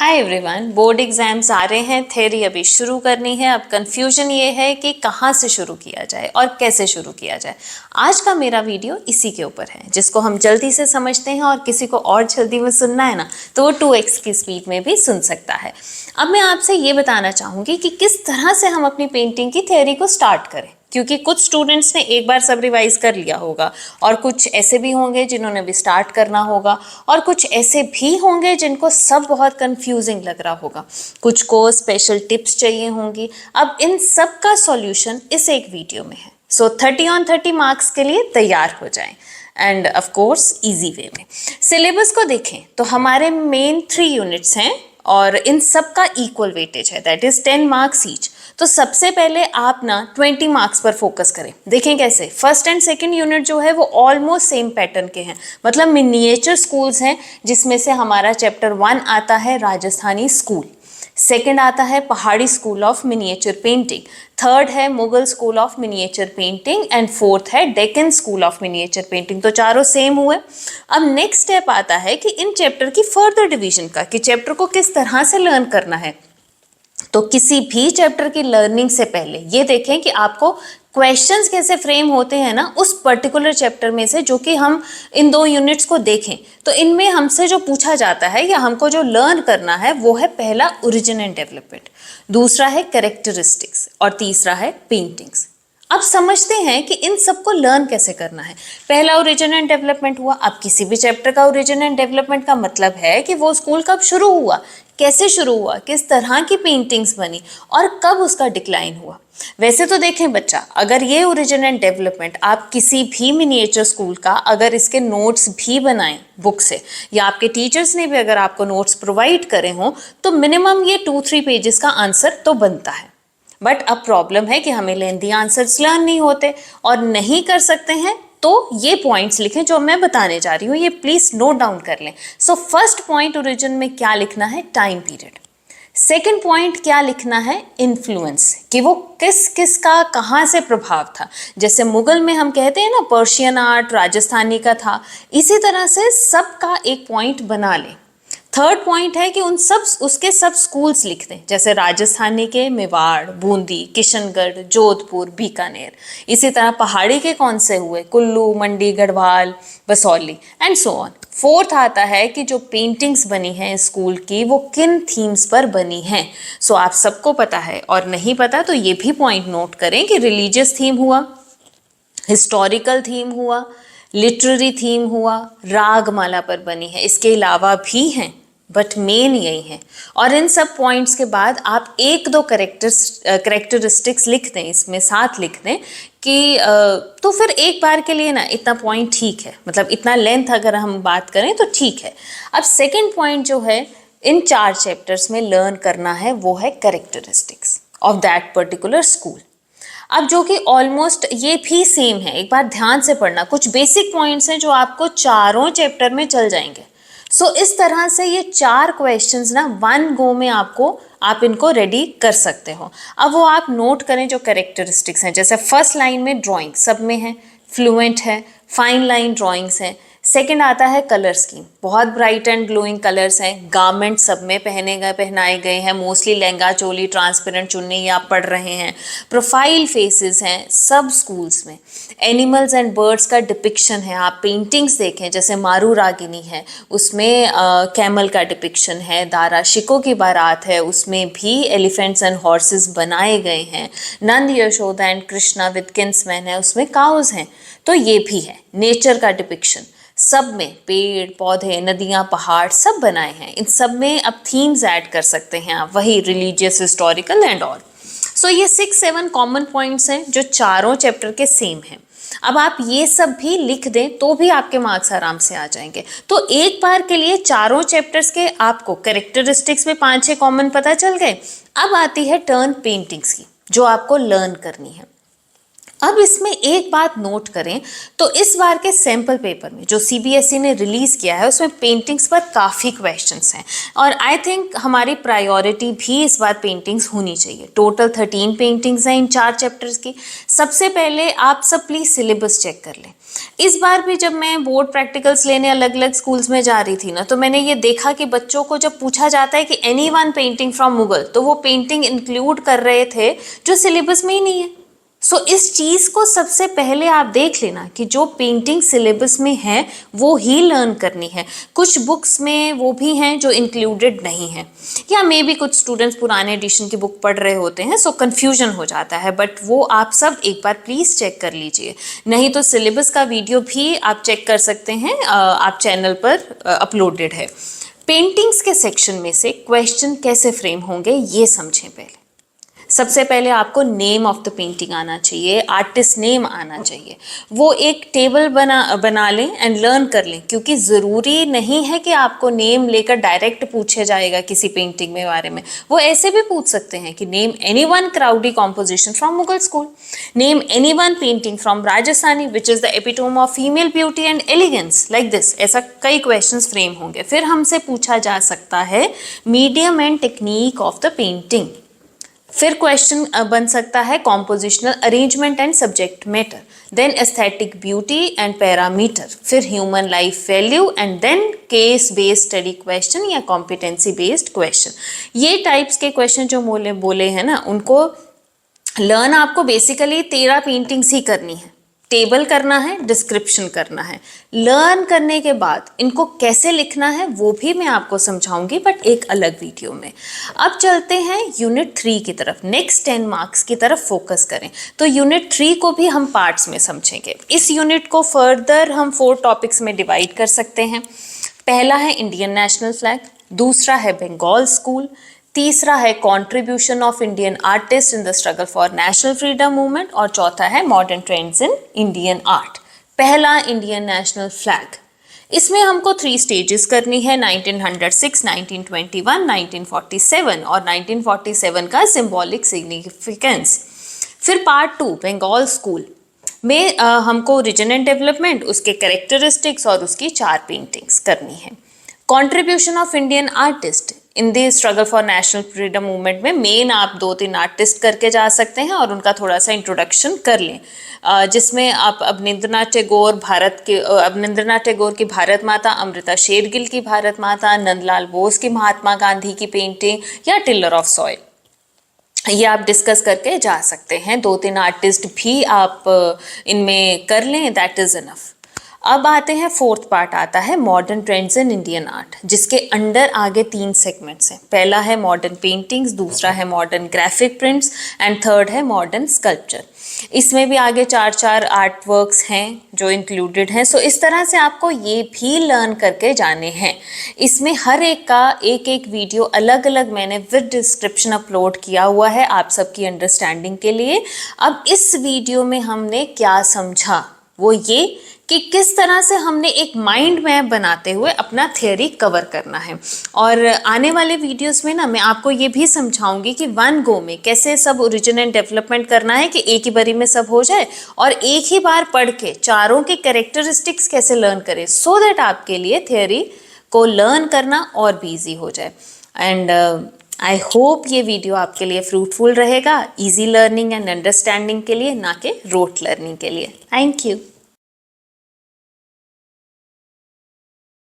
Hi everyone, board exams आ रहे हैं, theory अभी शुरू करनी है। अब कंफ्यूजन ये है कि कहाँ से शुरू किया जाए और कैसे शुरू किया जाए। आज का मेरा वीडियो इसी के ऊपर है, जिसको हम जल्दी से समझते हैं और किसी को और जल्दी में सुनना है ना, तो वो 2x की स्पीड में भी सुन सकता है। अब मैं आपसे ये बताना चाहूँगी कि किस तरह से हम अपनी पेंटिंग की थ्योरी को स्टार्ट करें, क्योंकि कुछ स्टूडेंट्स ने एक बार सब रिवाइज कर लिया होगा और कुछ ऐसे भी होंगे जिन्होंने भी स्टार्ट करना होगा और कुछ ऐसे भी होंगे जिनको सब बहुत कंफ्यूजिंग लग रहा होगा, कुछ को स्पेशल टिप्स चाहिए होंगी। अब इन सब का सॉल्यूशन इस एक वीडियो में है। सो 30 on 30 मार्क्स के लिए तैयार हो जाएं end of course easy way में। सिलेबस को देखें तो हमारे मेन 3 यूनिट्स हैं और इन सब का इक्वल वेटेज है, दैट इज 10 मार्क्स ईच। तो सबसे पहले आप ना 20 मार्क्स पर फोकस करें। देखें कैसे, फर्स्ट एंड सेकंड यूनिट जो है वो ऑलमोस्ट सेम पैटर्न के हैं, मतलब मिनिएचर स्कूल्स हैं, जिसमें से हमारा चैप्टर 1 आता है राजस्थानी स्कूल, सेकंड आता है Pahari school of miniature painting, third है Mughal school of miniature painting and fourth है Deccan school of miniature painting. तो चारों सेम हुए। अब नेक्स्ट स्टेप आता है कि इन चैप्टर की फर्दर डिवीजन का, कि चैप्टर को किस तरह से लर्न करना है। तो किसी भी चैप्टर की लर्निंग से पहले ये देखें कि आपको क्वेश्चंस कैसे फ्रेम होते हैं ना उस पर्टिकुलर चैप्टर में से, जो कि हम इन 2 यूनिट्स को देखें तो इनमें हमसे जो पूछा जाता है या हमको जो लर्न करना है वो है पहला ओरिजिन एंड डेवलपमेंट, दूसरा है कैरेक्टरिस्टिक्स और तीसरा है पेंटिंग्स। अब समझते हैं कि इन सबको लर्न कैसे करना है। पहला ओरिजिन एंड डेवलपमेंट हुआ। अब किसी भी चैप्टर का ओरिजिन एंड डेवलपमेंट का मतलब है कि वो स्कूल कब शुरू हुआ, कैसे शुरू हुआ, किस तरह की पेंटिंग्स बनी और कब उसका डिक्लाइन हुआ। वैसे तो देखें बच्चा, अगर ये ओरिजिन एंड डेवलपमेंट आप किसी भी मिनिएचर स्कूल का अगर इसके नोट्स भी बनाएं बुक से, या आपके टीचर्स ने भी अगर आपको नोट्स प्रोवाइड करे हों, तो मिनिमम ये 2-3 पेजेस का आंसर तो बनता है। बट अब प्रॉब्लम है कि हमें लेंथी आंसर्स लर्न नहीं होते और नहीं कर सकते हैं, तो ये पॉइंट्स लिखें जो मैं बताने जा रही हूँ, ये प्लीज नोट डाउन कर लें। सो फर्स्ट पॉइंट ओरिजिन में क्या लिखना है, टाइम पीरियड। सेकेंड पॉइंट क्या लिखना है, इन्फ्लुएंस, कि वो किस किस का कहाँ से प्रभाव था। जैसे मुगल में हम कहते हैं ना पर्शियन आर्ट राजस्थानी का था, इसी तरह से सबका एक पॉइंट बना लें। थर्ड पॉइंट है कि उसके सब स्कूल्स लिख दें, जैसे राजस्थानी के मेवाड़, बूंदी, किशनगढ़, जोधपुर, बीकानेर। इसी तरह पहाड़ी के कौन से हुए, Kullu, Mandi, Garhwal, Basohli and so on. Fourth आता है कि जो पेंटिंग्स बनी हैं स्कूल की वो किन थीम्स पर बनी हैं। सो आप सबको पता है, और नहीं पता तो ये भी पॉइंट नोट करें कि रिलीजियस थीम हुआ, हिस्टोरिकल थीम हुआ, लिटरेरी थीम हुआ, रागमाला पर बनी है। इसके अलावा भी हैं बट मेन यही है। और इन सब पॉइंट्स के बाद आप 1-2 करेक्टरिस्टिक्स लिख दें, इसमें साथ लिख दें कि तो फिर एक बार के लिए ना इतना पॉइंट ठीक है, मतलब इतना लेंथ अगर हम बात करें तो ठीक है। अब सेकेंड पॉइंट जो है इन 4 चैप्टर्स में लर्न करना है वो है characteristics of that particular school. अब जो कि ऑलमोस्ट ये भी सेम है, एक बार ध्यान से पढ़ना, कुछ बेसिक पॉइंट्स हैं जो आपको चारों चैप्टर में चल जाएंगे। सो इस तरह से ये 4 क्वेश्चंस ना 1 गो में आप इनको रेडी कर सकते हो। अब वो आप नोट करें जो कैरेक्टरिस्टिक्स हैं, जैसे फर्स्ट लाइन में ड्राइंग सब में है, फ्लुएंट है, फाइन लाइन ड्राइंग्स हैं। सेकंड आता है कलर स्कीम, बहुत ब्राइट एंड ग्लोइंग कलर्स हैं। गारमेंट सब में पहनाए गए हैं, मोस्टली लहंगा चोली, ट्रांसपेरेंट चुन्नी ये आप पढ़ रहे हैं। प्रोफाइल फेसेस हैं सब स्कूल्स में। एनिमल्स एंड बर्ड्स का डिपिक्शन है, आप पेंटिंग्स देखें जैसे मारू रागिनी है उसमें कैमल का डिपिक्शन है, दारा शिको की बारात है उसमें भी एलिफेंट्स एंड हॉर्सेस बनाए गए हैं। Nand Yashoda and Krishna with kingsman है उसमें काउज हैं। तो ये भी है नेचर का डिपिक्शन, सब में पेड़ पौधे नदियाँ पहाड़ सब बनाए हैं। इन सब में अब थीम्स ऐड कर सकते हैं आप, वही रिलीजियस, हिस्टोरिकल एंड ऑल। सो ये 6-7 कॉमन पॉइंट्स हैं जो चारों चैप्टर के सेम हैं। अब आप ये सब भी लिख दें तो भी आपके मार्क्स आराम से आ जाएंगे। तो एक बार के लिए चारों चैप्टर्स के आपको कैरेक्टरिस्टिक्स में 5-6 कॉमन पता चल गए। अब आती है टर्न पेंटिंग्स की, जो आपको लर्न करनी है। अब इसमें एक बात नोट करें तो इस बार के सैम्पल पेपर में जो सीबीएसई ने रिलीज़ किया है उसमें पेंटिंग्स पर काफ़ी क्वेश्चंस हैं और आई थिंक हमारी प्रायोरिटी भी इस बार पेंटिंग्स होनी चाहिए। टोटल 13 पेंटिंग्स हैं इन 4 चैप्टर्स की। सबसे पहले आप सब प्लीज़ सिलेबस चेक कर लें। इस बार भी जब मैं बोर्ड प्रैक्टिकल्स लेने अलग अलग स्कूल्स में जा रही थी ना, तो मैंने ये देखा कि बच्चों को जब पूछा जाता है कि any one painting from Mughal, तो वो पेंटिंग इंक्लूड कर रहे थे जो सिलेबस में ही नहीं है। सो इस चीज़ को सबसे पहले आप देख लेना कि जो पेंटिंग सिलेबस में है वो ही लर्न करनी है। कुछ बुक्स में वो भी हैं जो इंक्लूडेड नहीं है, या मे बी कुछ स्टूडेंट्स पुराने एडिशन की बुक पढ़ रहे होते हैं, सो कन्फ्यूजन हो जाता है। बट वो आप सब एक बार प्लीज़ चेक कर लीजिए, नहीं तो सिलेबस का वीडियो भी आप चेक कर सकते हैं, आप चैनल पर अपलोडेड है। पेंटिंग्स के सेक्शन में से क्वेश्चन कैसे फ्रेम होंगे ये समझें पहले। सबसे पहले आपको नेम ऑफ द पेंटिंग आना चाहिए, आर्टिस्ट नेम आना चाहिए। वो एक टेबल बना लें एंड लर्न कर लें, क्योंकि ज़रूरी नहीं है कि आपको नेम लेकर डायरेक्ट पूछा जाएगा किसी पेंटिंग में बारे में। वो ऐसे भी पूछ सकते हैं कि name any one crowded composition from Mughal school, name any one painting from Rajasthani which is the epitome of female beauty and elegance, like this. ऐसा कई क्वेश्चंस फ्रेम होंगे। फिर हमसे पूछा जा सकता है medium and technique of the painting. फिर क्वेश्चन बन सकता है compositional arrangement and subject matter, then aesthetic beauty and parameter, फिर human life value and then case based study question या कॉम्पिटेंसी बेस्ड क्वेश्चन। ये टाइप्स के क्वेश्चन जो बोले हैं ना, उनको लर्न आपको बेसिकली 13 पेंटिंग्स ही करनी है। टेबल करना है, डिस्क्रिप्शन करना है। लर्न करने के बाद इनको कैसे लिखना है वो भी मैं आपको समझाऊंगी, बट एक अलग वीडियो में। अब चलते हैं यूनिट 3 की तरफ, नेक्स्ट 10 मार्क्स की तरफ फोकस करें। तो यूनिट 3 को भी हम पार्ट्स में समझेंगे। इस यूनिट को फर्दर हम 4 टॉपिक्स में डिवाइड कर सकते हैं। पहला है इंडियन नेशनल फ्लैग, दूसरा है बंगाल स्कूल, तीसरा है contribution of Indian artist in the struggle for national freedom movement, और चौथा है modern trends in Indian art. पहला इंडियन नेशनल फ्लैग, इसमें हमको 3 स्टेजेस करनी है, 1906, 1921, 1947, और 1947 का सिंबॉलिक सिग्निफिकेंस। फिर पार्ट 2 बंगाल स्कूल में हमको रीजन एंड डेवलपमेंट, उसके कैरेक्टरिस्टिक्स और उसकी 4 पेंटिंग्स करनी है। Contribution of Indian artist in the struggle for national freedom movement में मेन आप 2-3 आर्टिस्ट करके जा सकते हैं और उनका थोड़ा सा इंट्रोडक्शन कर लें, जिसमें आप अवनींद्रनाथ टैगोर की भारत माता, अमृता शेरगिल की भारत माता, नंदलाल बोस की महात्मा गांधी की पेंटिंग, या टिलर ऑफ सॉइल, ये आप डिस्कस करके जा सकते हैं। 2-3 आर्टिस्ट भी आप इनमें कर लें, दैट इज़ इनफ। अब आते हैं 4th पार्ट आता है modern trends in Indian art, जिसके अंडर आगे 3 सेगमेंट्स हैं। पहला है मॉडर्न पेंटिंग्स, दूसरा है modern graphic prints and third है मॉडर्न स्कल्पचर। इसमें भी आगे 4-4 आर्ट वर्क्स हैं जो इंक्लूडेड हैं। सो इस तरह से आपको ये भी लर्न करके जाने हैं। इसमें हर एक का एक वीडियो अलग अलग मैंने विद डिस्क्रिप्शन अपलोड किया हुआ है आप सबकी अंडरस्टैंडिंग के लिए। अब इस वीडियो में हमने क्या समझा वो ये कि किस तरह से हमने एक माइंड मैप बनाते हुए अपना थियोरी कवर करना है। और आने वाले वीडियोस में ना मैं आपको ये भी समझाऊंगी कि 1 गो में कैसे सब ओरिजिन एंड डेवलपमेंट करना है, कि एक ही बारी में सब हो जाए, और एक ही बार पढ़ के चारों के कैरेक्टरिस्टिक्स कैसे लर्न करें, सो दैट आपके लिए थियोरी को लर्न करना और भी ईजी हो जाए। एंड आई होप ये वीडियो आपके लिए फ्रूटफुल रहेगा, ईजी लर्निंग एंड अंडरस्टैंडिंग के लिए, ना कि रोट लर्निंग के लिए। Thank you.